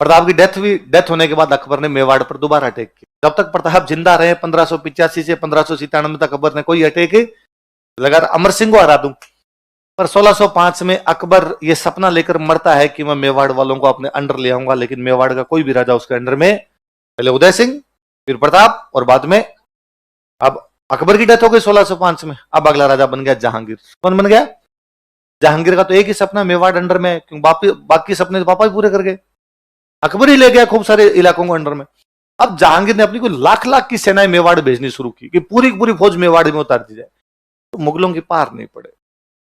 प्रताप की डेथ होने के बाद अकबर ने मेवाड़ पर दोबारा अटैक किया। जब तक प्रताप जिंदा रहे 1585 से 1597 तक अकबर ने कोई अटैक लगा अमर सिंह को हरा दूं, पर 1605 में अकबर ये सपना लेकर मरता है कि मैं मेवाड़ वालों को अपने अंडर ले आऊंगा, लेकिन मेवाड़ का कोई भी राजा उसके अंडर में, पहले उदय सिंह, फिर प्रताप, और बाद में अब अकबर की डेथ हो गई 1605 में। अब अगला राजा बन गया जहांगीर। कौन बन गया? जहांगीर का तो एक ही सपना मेवाड़ अंडर में, क्योंकि बाकी सपने तो पापा ही पूरे कर गए। अकबर ही ले गया खूब सारे इलाकों को अंडर में। अब जहांगीर ने अपनी कोई लाख लाख की सेनाएं मेवाड़ भेजनी शुरू की कि पूरी पूरी फौज मेवाड़ में उतार दी जाए, तो मुगलों की पार नहीं पड़े।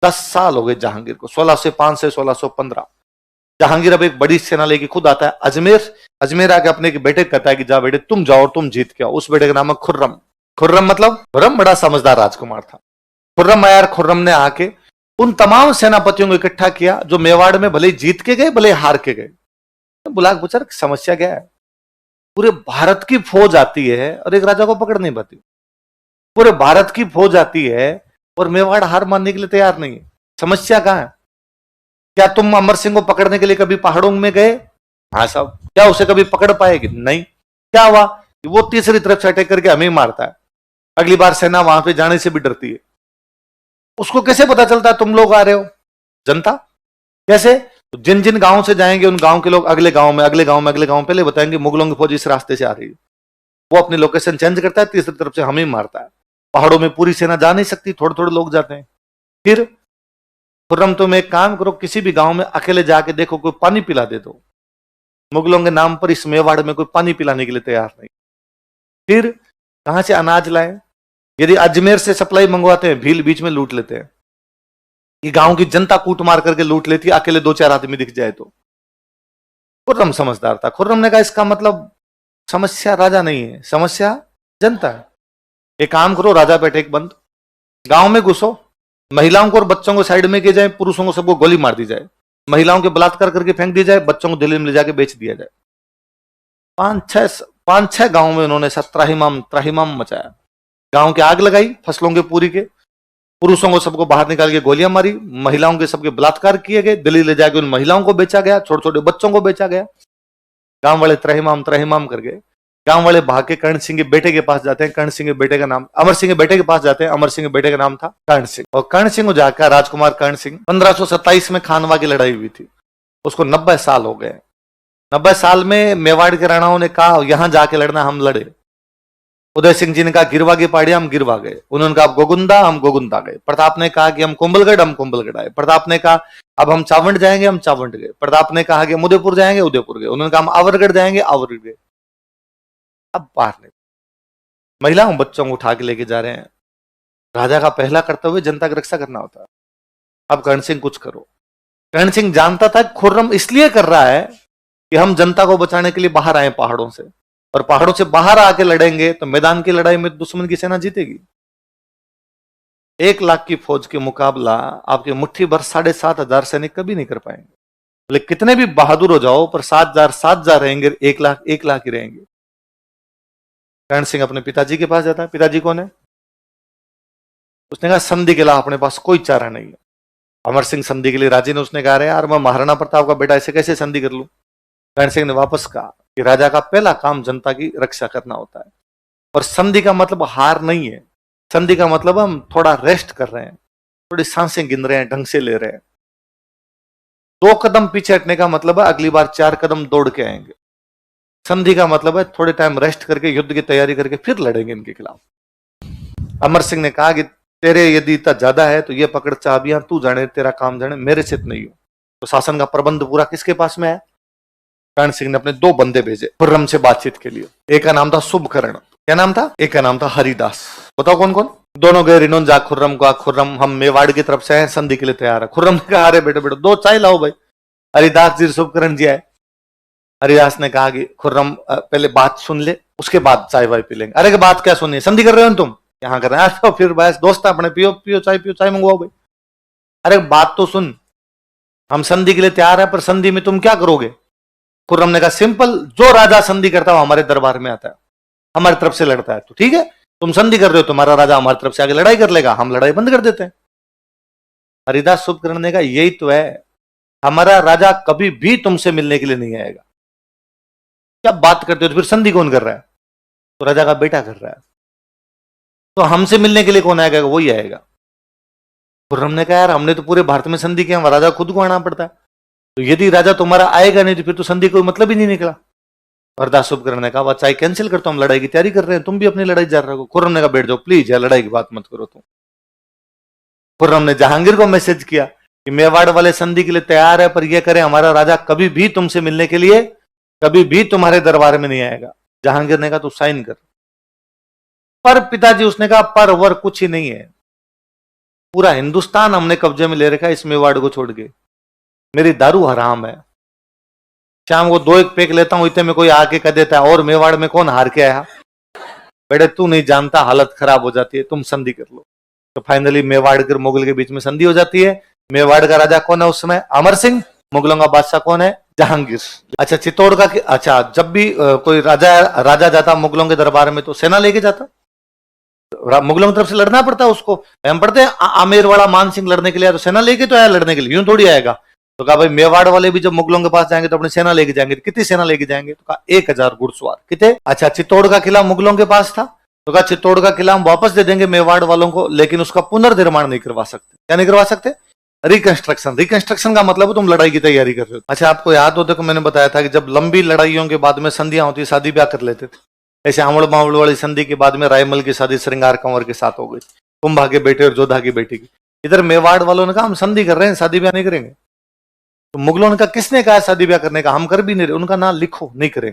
10 साल हो गए जहांगीर को, 1605 से 1615। जहांगीर अब एक बड़ी सेना लेके खुद आता है अजमेर आके अपने बेटे कहता है कि जा बेटे तुम जाओ और तुम जीत के आओ। उस बेटे का नाम है खुर्रम। खुर्रम मतलब खुर्रम बड़ा समझदार राजकुमार था। खुर्रम आया, खुर्रम ने आके उन तमाम सेनापतियों को इकट्ठा किया जो मेवाड़ में भले जीत के गए भले हार के गए। बुला के पूछा समस्या क्या है? पूरे भारत की फौज आती है और एक राजा को पकड़ नहीं पाती। पूरे भारत की फौज आती है और मेवाड़ हार मानने के लिए तैयार नहीं है। समस्या कहां है? क्या तुम अमर सिंह को पकड़ने के लिए कभी पहाड़ों में गए? हाँ साहब। क्या उसे कभी पकड़ पाएगी? नहीं। क्या हुआ? वो तीसरी तरफ से अटैक करके हमें मारता है। अगली बार सेना वहां पे जाने से भी डरती है। उसको कैसे पता चलता है तुम लोग आ रहे हो? जनता कैसे? तो जिन जिन गांव से जाएंगे उन गांव के लोग अगले गांव में पहले बताएंगे मुगलों की फौज इस रास्ते से आ रही है। वो अपनी लोकेशन चेंज करता है, तीसरी तरफ से हमें मारता है। पहाड़ों में पूरी सेना जा नहीं सकती, थोड़े थोड़े लोग जाते हैं। फिर खुर्रम तुम एक काम करो, किसी भी गांव में अकेले जाके देखो कोई पानी पिला दे दो। मुगलों के नाम पर इस मेवाड़ में कोई पानी पिलाने के लिए तैयार नहीं। फिर कहां से अनाज लाए? यदि अजमेर से सप्लाई मंगवाते हैं, भील बीच में लूट लेते हैं। ये गांव की जनता कूट मार करके लूट लेती है, अकेले 2-4 आदमी दिख जाए तो। खुर्रम समझदार था। खुर्रम ने कहा इसका मतलब समस्या राजा नहीं है, समस्या जनता है। एक काम करो, राजा पे अटैक बंद, गांव में घुसो, महिलाओं को और बच्चों को साइड में किए जाए, पुरुषों को सबको गोली मार दी जाए, महिलाओं के बलात्कार करके फेंक दी जाए, बच्चों को दिल्ली में ले जाके बेच दिया जाए। 5-6 गांव में उन्होंने त्राहिमाम मचाया। गांव की आग लगाई फसलों के पूरी के, पुरुषों को सबको बाहर निकाल के गोलियां मारी, महिलाओं के सबके बलात्कार किए गए, दिल्ली ले जाके उन महिलाओं को बेचा गया, छोटे छोटे बच्चों को बेचा गया। गांव वाले त्राहिमाम कर गए। गांव वाले भाग के कर्ण सिंह के बेटे के पास जाते हैं। कर्ण सिंह के बेटे का नाम अमर सिंह के बेटे के पास जाते हैं। अमर सिंह के बेटे का नाम था कर्ण सिंह। और कर्ण सिंह को जाकर राजकुमार कर्ण सिंह 1527 में खानवा की लड़ाई हुई थी, उसको 90 साल हो गए। 90 साल में मेवाड़ के राणाओं ने कहा यहां जाके लड़ना, हम लड़े। उदय सिंह जी ने कहा गिरवा की पहाड़ियां, हम गिरवा गए। उन्होंने कहा गोगुंदा, हम गोगुंदा गए। प्रताप ने कहा कि हम कुंभलगढ़, हम कुंभलगढ़ आए। प्रताप ने कहा अब हम चावंड जाएंगे, हम चावंड गए। प्रताप ने कहा कि हम उदयपुर जाएंगे, उदयपुर गए। उन्होंने कहा हम आवरगढ़ जाएंगे, आवरगढ़ गए। अब बाहर नहीं, महिलाओं बच्चों को उठा के लेके जा रहे हैं। राजा का पहला कर्तव्य जनता की रक्षा करना होता है। अब कर्ण सिंह कुछ करो। कर्ण सिंह जानता था खुर्रम इसलिए कर रहा है कि हम जनता को बचाने के लिए बाहर आए पहाड़ों से, और पहाड़ों से बाहर आके लड़ेंगे तो मैदान की लड़ाई में दुश्मन की सेना जीतेगी। 1 लाख की फौज के मुकाबला आपके मुट्ठी भर 7,500 सैनिक कभी नहीं कर पाएंगे। बोले कितने भी बहादुर हो जाओ, पर 7,000 रहेंगे, 1 लाख ही रहेंगे। कर्ण सिंह अपने पिताजी के पास जाता है। पिताजी कौन है? उसने कहा संधि के अलावा अपने पास कोई चारा नहीं है। अमर सिंह संधि के लिए राजी ने। उसने कहा यार मैं महाराणा प्रताप का बेटा, ऐसे कैसे संधि कर लूं? कर्ण सिंह ने वापस कहा कि राजा का पहला काम जनता की रक्षा करना होता है, और संधि का मतलब हार नहीं है। संधि का मतलब हम थोड़ा रेस्ट कर रहे हैं, थोड़ी सांसें गिन रहे हैं, ढंग से ले रहे हैं। 2 कदम पीछे हटने का मतलब है अगली बार 4 कदम दौड़ के आएंगे। संधि का मतलब है थोड़े टाइम रेस्ट करके युद्ध की तैयारी करके फिर लड़ेंगे इनके खिलाफ। अमर सिंह ने कहा कि तेरे यदि इतना ज्यादा है तो ये पकड़ चाबियां, तू जाने, तेरा काम जाने, मेरे से नहीं हो। तो शासन का प्रबंध पूरा किसके पास में है? कर्ण सिंह ने अपने 2 बंदे भेजे खुर्रम से बातचीत के लिए। एक का नाम था शुभकर्ण। क्या नाम था? एक का नाम था हरिदास। बताओ कौन कौन? दोनों गए। इन्होंने जा खुर्रम को, खुर्रम हम मेवाड़ की तरफ से हैं, संधि के लिए तैयार है। खुर्रम ने कहा अरे बेटे 2 चाय लाओ भाई। हरिदास जी शुभकर्ण जी आए। हरिदास ने कहा कि खुर्रम पहले बात सुन ले, उसके बाद चाय वाय पी लेंगे। अरे की बात क्या सुनिए, संधि कर रहे हो तुम? यहाँ कर रहे हैं। तो फिर बस दोस्त अपने पियो चाय मंगवाओ भाई। अरे बात तो सुन, हम संधि के लिए तैयार है, पर संधि में तुम क्या करोगे? खुर्रम ने कहा सिंपल, जो राजा संधि करता है हमारे दरबार में आता है, हमारी तरफ से लड़ता है। तो ठीक है, तुम संधि कर रहे हो, तुम्हारा राजा हमारी तरफ से आगे लड़ाई कर लेगा, हम लड़ाई बंद कर देते हैं। हरिदास शुभकर्ण ने कहा यही तो है, हमारा राजा कभी भी तुमसे मिलने के लिए नहीं आएगा। क्या बात करते हो? तो फिर संधि कौन कर रहा है? तो राजा का बेटा कर रहा है। तो हमसे मिलने के लिए कौन आएगा? वही आएगा। खुर्रम ने कहा यार हमने तो पूरे भारत में संधि किया, राजा खुद को आना पड़ता है, तो यदि राजा तुम्हारा आएगा नहीं तो फिर तो संधि कोई मतलब ही नहीं निकला। अरदास उपकरण ने कहा अच्छा कैंसिल करता हूं, लड़ाई की तैयारी कर रहे हैं, तुम भी अपनी लड़ाई जा रहे हो। खुर्रम ने कहा बैठ जाओ प्लीज, यार लड़ाई की बात मत करो तुम। खुर्रम ने जहांगीर को मैसेज किया कि मेवाड़ वाले संधि के लिए तैयार है, पर यह करें हमारा राजा कभी भी तुमसे मिलने के लिए कभी भी तुम्हारे दरबार में नहीं आएगा। जहांगीर ने कहा तू साइन कर। पर पिताजी उसने कहा पर वर कुछ ही नहीं है, पूरा हिंदुस्तान हमने कब्जे में ले रखा है इस मेवाड़ को छोड़ के, मेरी दारू हराम है, शाम को 2 एक पैक लेता हूं, इतने में कोई आके कह देता है और मेवाड़ में कौन हार के आया? बेटे तू नहीं जानता, हालत खराब हो जाती है, तुम संधि कर लो। तो फाइनली मेवाड़ और मुगल के बीच में संधि हो जाती है। मेवाड़ का राजा कौन है उस समय? अमर सिंह। मुगलों का बादशाह कौन है? जहांगीर। अच्छा चित्तौड़ का अच्छा जब भी कोई राजा जाता मुगलों के दरबार में तो सेना लेके जाता, मुगलों की तरफ से लड़ना पड़ता है उसको। हम पढ़ते हैं आमेर वाला मान सिंह लड़ने के लिए तो सेना लेके तो आया लड़ने के लिए, यूं थोड़ी आएगा। तो कहा भाई मेवाड़ वाले भी जब मुगलों के पास जाएंगे तो अपनी सेना लेके जाएंगे। कितनी सेना लेके जाएंगे? तो कहा 1000 घुड़सवार। कितने? अच्छा चित्तौड़ का किला मुगलों के पास था, तो कहा चित्तौड़ का किला हम वापस दे देंगे मेवाड़ वालों को, लेकिन उसका पुनर्निर्माण नहीं करवा सकते। क्या नहीं करवा सकते? रिकंस्ट्रक्शन। रिकंस्ट्रक्शन का मतलब तुम लड़ाई की तैयारी कर रहे हो। अच्छा आपको याद हो, देखो मैंने बताया था कि जब लंबी लड़ाइयों के बाद में संधियां होती, शादी ब्याह कर लेते थे। ऐसे आंवड़ मावड़ वाली संधि के बाद में रायमल की शादी श्रृंगार कंवर के साथ हो गई, कुंभा के बेटे और जोधा की बेटी की। इधर मेवाड़ वालों ने कहा हम संधि कर रहे हैं, शादी ब्याह नहीं करेंगे। तो मुगलों ने कहा किसने कहा शादी ब्याह करने का? हम कर भी नहीं रहे। उनका नाम लिखो, नहीं करेंगे।